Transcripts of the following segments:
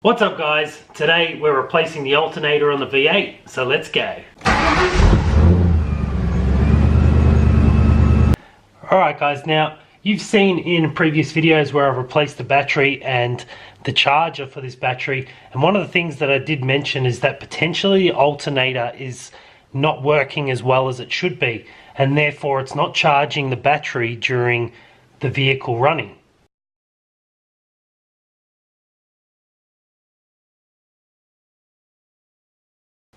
What's up guys? Today we're replacing the alternator on the V8, so let's go. Alright guys, now you've seen in previous videos where I've replaced the battery and the charger for this battery, and one of the things that I did mention is that potentially the alternator is not working as well as it should be, and therefore it's not charging the battery during the vehicle running.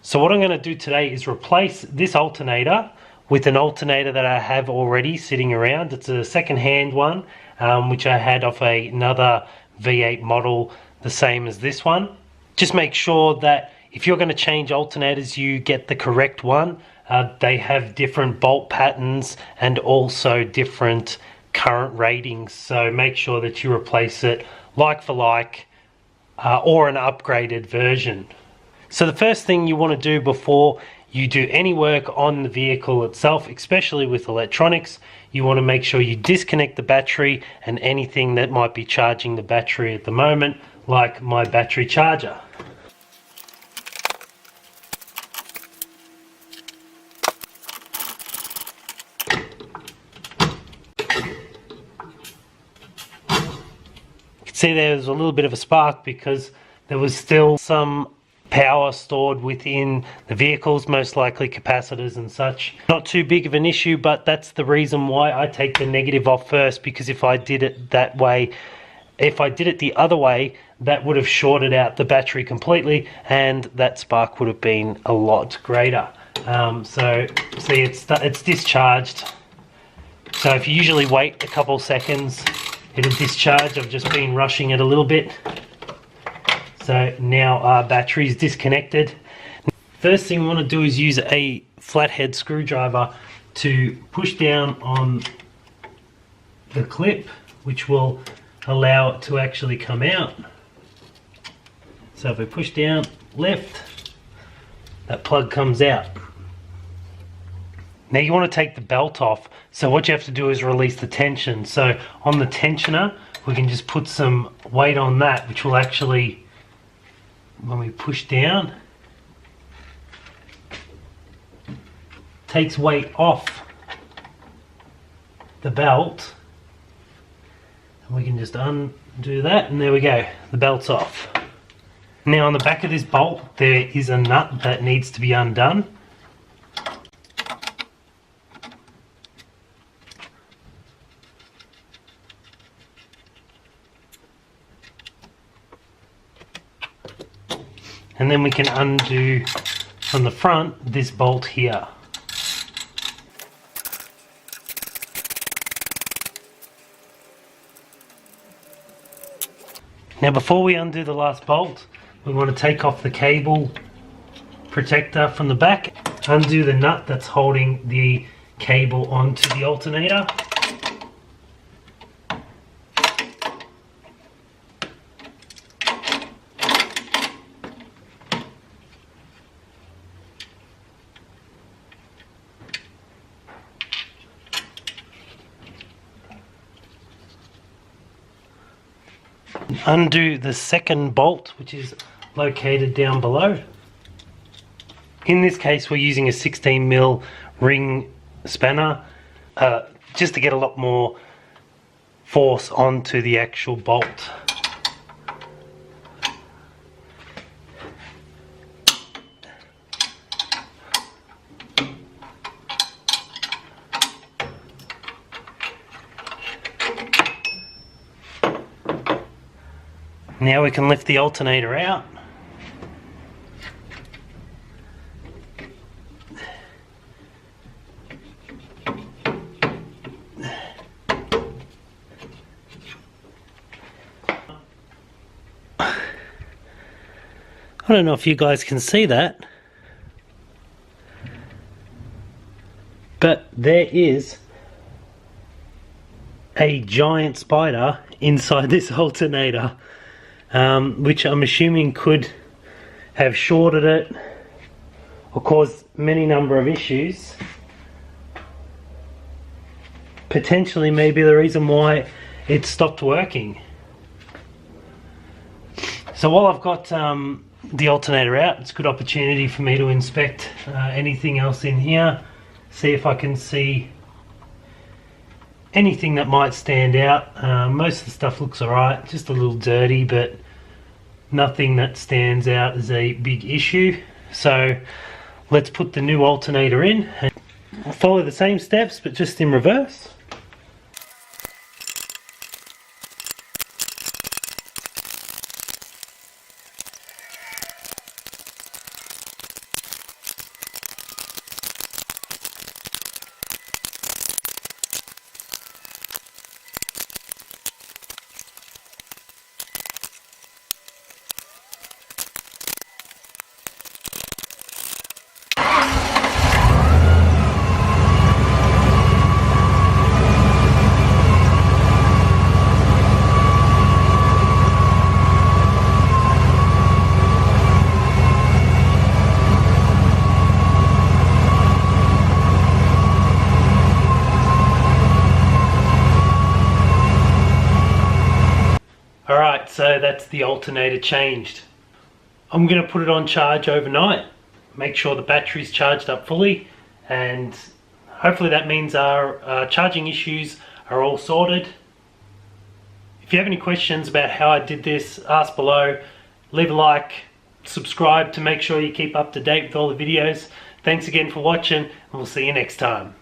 So what I'm going to do today is replace this alternator with an alternator that I have already sitting around. It's a second-hand one, which I had off another V8 model, the same as this one. Just make sure that if you're going to change alternators, you get the correct one. They have different bolt patterns and also different current ratings, so make sure that you replace it like for like or an upgraded version. So the first thing you want to do before you do any work on the vehicle itself, especially with electronics, you want to make sure you disconnect the battery and anything that might be charging the battery at the moment, like my battery charger. You can see there's a little bit of a spark because there was still some power stored within the vehicles, most likely capacitors and such. Not too big of an issue, but that's the reason why I take the negative off first, because if I did it that way, if I did it the other way, that would have shorted out the battery completely and that spark would have been a lot greater. So see, it's discharged. So if you usually wait a couple seconds, it'll discharge. I've just been rushing it a little bit. So now our battery is disconnected. First thing we want to do is use a flathead screwdriver to push down on the clip, which will allow it to actually come out. So if we push down left, that plug comes out. Now you want to take the belt off, so what you have to do is release the tension. So on the tensioner, we can just put some weight on that, which will actually, when we push down, takes weight off the belt, and we can just undo that, and there we go, the belt's off. Now on the back of this bolt there is a nut that needs to be undone. And then we can undo from the front this bolt here. Now before we undo the last bolt, we want to take off the cable protector from the back, undo the nut that's holding the cable onto the alternator. Undo the second bolt, which is located down below. In this case we're using a 16mm ring spanner just to get a lot more force onto the actual bolt. Now we can lift the alternator out. I don't know if you guys can see that, but there is a giant spider inside this alternator. Which I'm assuming could have shorted it or caused many number of issues. Potentially maybe the reason why it stopped working. So while I've got the alternator out, it's a good opportunity for me to inspect anything else in here, see if I can see anything that might stand out. Most of the stuff looks alright, just a little dirty, but nothing that stands out as a big issue. So let's put the new alternator in and follow the same steps but just in reverse. Alright, so that's the alternator changed. I'm going to put it on charge overnight, make sure the battery's charged up fully, and hopefully that means our charging issues are all sorted. If you have any questions about how I did this, ask below, leave a like, subscribe to make sure you keep up to date with all the videos. Thanks again for watching, and we'll see you next time.